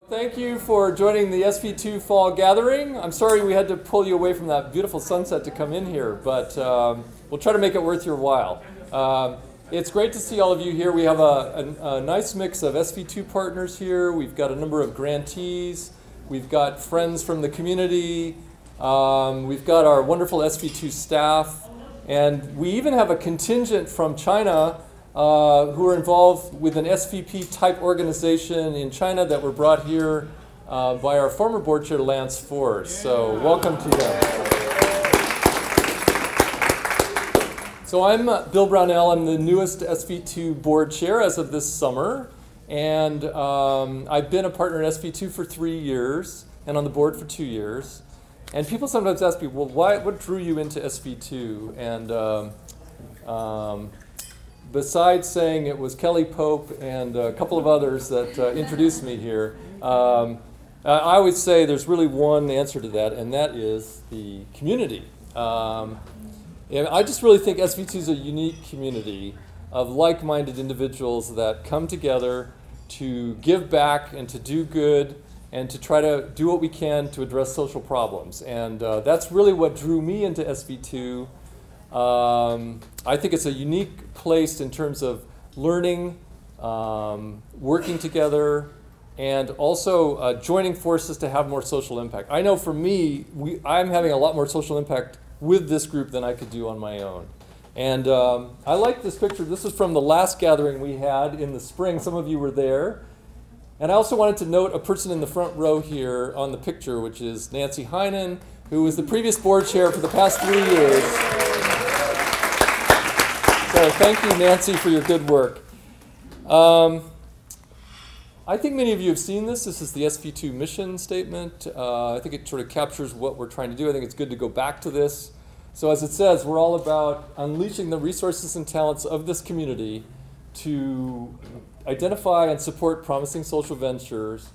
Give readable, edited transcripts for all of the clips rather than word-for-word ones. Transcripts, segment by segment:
Thank you for joining the SV2 Fall Gathering. I'm sorry we had to pull you away from that beautiful sunset to come in here, but we'll try to make it worth your while. It's great to see all of you here. We have a nice mix of SV2 partners here. We've got a number of grantees. We've got friends from the community. We've got our wonderful SV2 staff. And we even have a contingent from China who are involved with an SVP-type organization in China that were brought here by our former board chair, Lance Ford. So welcome to them. So I'm Bill Brownell. I'm the newest SV2 board chair as of this summer. And I've been a partner at SV2 for 3 years and on the board for 2 years. And people sometimes ask me, well, what drew you into SV2? And besides saying it was Kelly Pope and a couple of others that introduced me here, I always say there's really one answer to that, and that is the community. And I just really think SV2 is a unique community of like-minded individuals that come together to give back and to do good and to try to do what we can to address social problems. And that's really what drew me into SV2. I think it's a unique place in terms of learning, working together, and also joining forces to have more social impact. I know for me, I'm having a lot more social impact with this group than I could do on my own. And I like this picture. This is from the last gathering we had in the spring. Some of you were there. And I also wanted to note a person in the front row here on the picture, which is Nancy Heinen, who was the previous board chair for the past 3 years. So thank you, Nancy, for your good work. I think many of you have seen this. This is the SV2 mission statement. I think it sort of captures what we're trying to do. I think it's good to go back to this. So as it says, we're all about unleashing the resources and talents of this community to identify and support promising social ventures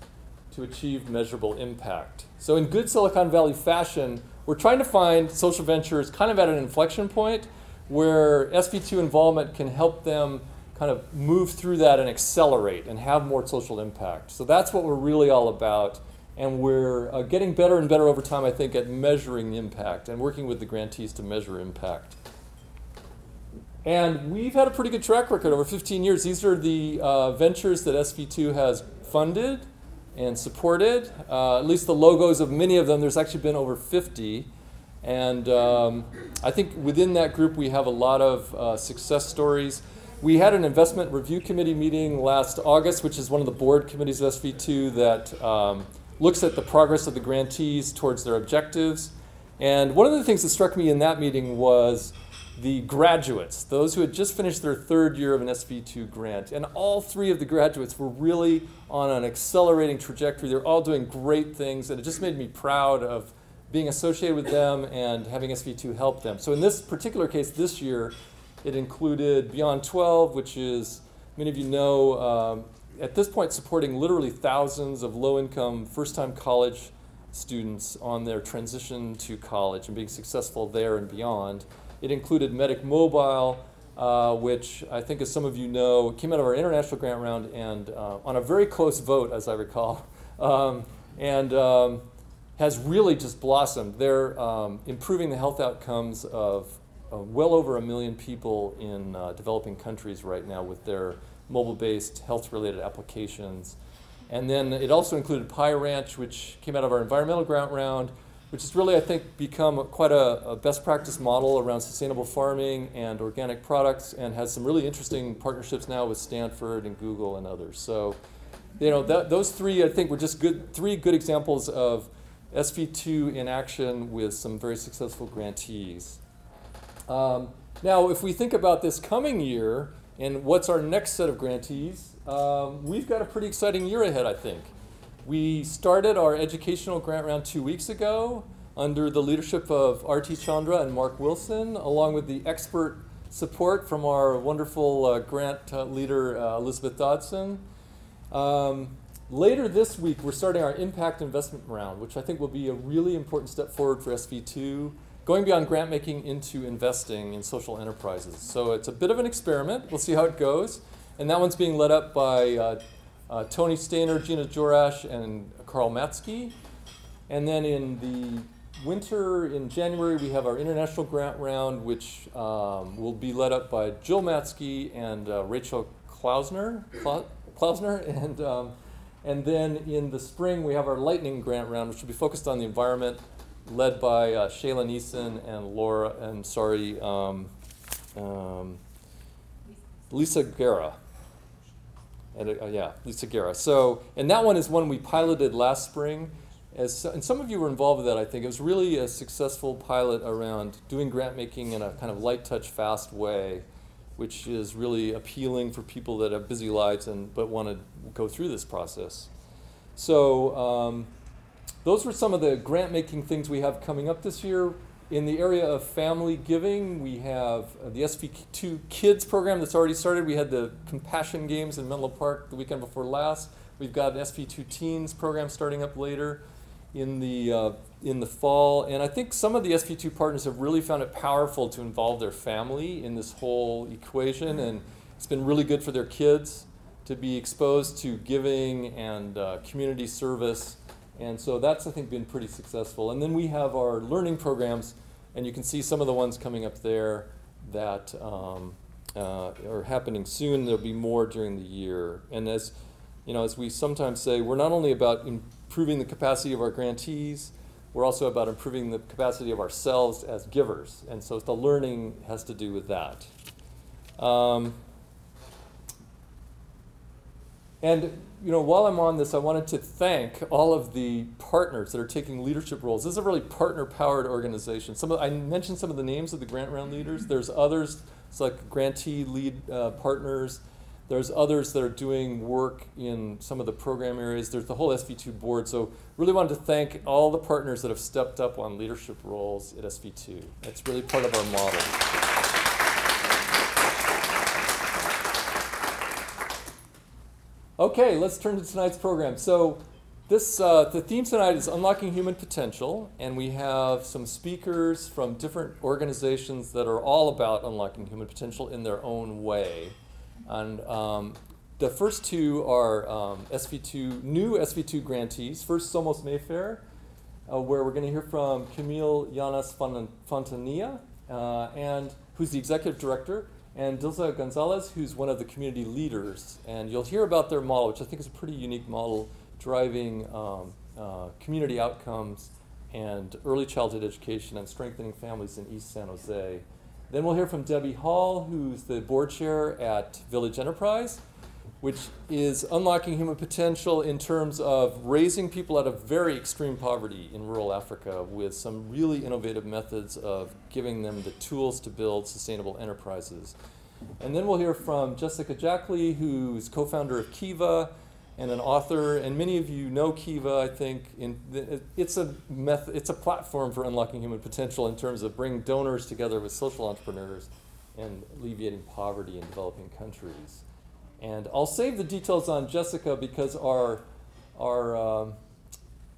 to achieve measurable impact. So in good Silicon Valley fashion, we're trying to find social ventures kind of at an inflection point where SV2 involvement can help them kind of move through that and accelerate and have more social impact. So that's what we're really all about. And we're getting better and better over time, I think, at measuring impact and working with the grantees to measure impact. And we've had a pretty good track record over 15 years. These are the ventures that SV2 has funded and supported. At least the logos of many of them. There's actually been over 50. And I think within that group we have a lot of success stories. We had an investment review committee meeting last August, which is one of the board committees of SV2 that looks at the progress of the grantees towards their objectives. And one of the things that struck me in that meeting was the graduates, those who had just finished their 3rd year of an SV2 grant. And all 3 of the graduates were really on an accelerating trajectory. They're all doing great things, and it just made me proud of being associated with them and having SV2 help them. So in this particular case this year, it included Beyond 12, which is, many of you know, at this point supporting literally thousands of low-income first-time college students on their transition to college and being successful there and beyond. It included Medic Mobile, which I think, as some of you know, came out of our international grant round and on a very close vote, as I recall, and has really just blossomed. They're improving the health outcomes of well over 1 million people in developing countries right now with their mobile-based health-related applications. And then it also included Pie Ranch, which came out of our environmental grant round, which has really, I think, become quite a best practice model around sustainable farming and organic products, and has some really interesting partnerships now with Stanford and Google and others. So, you know, those 3, I think, were just 3 good examples of SV2 in action with some very successful grantees. Now, if we think about this coming year and what's our next set of grantees, we've got a pretty exciting year ahead, I think. We started our educational grant round 2 weeks ago under the leadership of R.T. Chandra and Mark Wilson, along with the expert support from our wonderful grant leader, Elizabeth Dodson. Later this week, we're starting our impact investment round, which I think will be a really important step forward for SV2, going beyond grant making into investing in social enterprises. So it's a bit of an experiment. We'll see how it goes. And that one's being led up by Tony Stainer, Gina Jorash, and Carl Matsky. And then in the winter, in January, we have our international grant round, which will be led up by Jill Matsky and Rachel Klausner. And then in the spring, we have our lightning grant round, which will be focused on the environment, led by Shayla Neeson and Lisa Guerra. Lisa Guerra. So, and that one is one we piloted last spring. And some of you were involved with that, I think. It was really a successful pilot around doing grant making in a kind of light touch, fast way, which is really appealing for people that have busy lives but want to go through this process. So those were some of the grant making things we have coming up this year. In the area of family giving, we have the SV2 Kids program that's already started. We had the Compassion Games in Menlo Park the weekend before last. We've got an SV2 Teens program starting up later in the fall. And I think some of the SV2 partners have really found it powerful to involve their family in this whole equation. And it's been really good for their kids to be exposed to giving and community service. And so that's, I think, been pretty successful. And then we have our learning programs, and you can see some of the ones coming up there that are happening soon. There'll be more during the year. And as you know, as we sometimes say, we're not only about improving the capacity of our grantees, we're also about improving the capacity of ourselves as givers. And so the learning has to do with that. And you know, while I'm on this, I wanted to thank all of the partners that are taking leadership roles. This is a really partner-powered organization. I mentioned some of the names of the grant round leaders. There's others, it's like grantee lead partners. There's others that are doing work in some of the program areas. There's the whole SV2 board. So really wanted to thank all the partners that have stepped up on leadership roles at SV2. That's really part of our model. Okay, let's turn to tonight's program. So the theme tonight is Unlocking Human Potential, and we have some speakers from different organizations that are all about unlocking human potential in their own way. And the first two are new SV2 grantees. First, Somos Mayfair, where we're going to hear from Camille Llanas Fontanilla, and who's the executive director, and Dilsa Gonzalez, who's one of the community leaders. And you'll hear about their model, which I think is a pretty unique model, driving community outcomes and early childhood education and strengthening families in East San Jose. Then we'll hear from Debbie Hall, who's the board chair at Village Enterprise, which is unlocking human potential in terms of raising people out of very extreme poverty in rural Africa with some really innovative methods of giving them the tools to build sustainable enterprises. And then we'll hear from Jessica Jackley, who's co-founder of Kiva and an author, and many of you know Kiva, I think. It's a platform for unlocking human potential in terms of bringing donors together with social entrepreneurs and alleviating poverty in developing countries. And I'll save the details on Jessica because our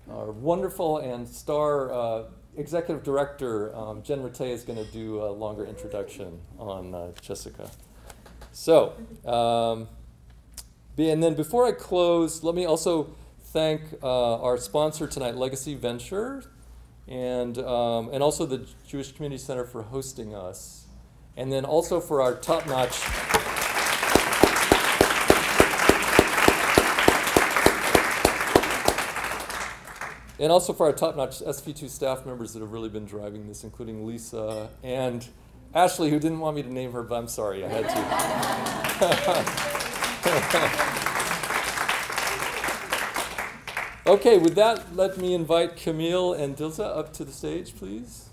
wonderful and star executive director, Jen Rattay, is going to do a longer introduction on Jessica. So, and then before I close, let me also thank our sponsor tonight, Legacy Venture, and also the Jewish Community Center for hosting us, and then also for our top-notch SV2 staff members that have really been driving this, including Lisa and Ashley, who didn't want me to name her, but I'm sorry, I had to. Okay, with that, let me invite Camille and Dilsa up to the stage, please.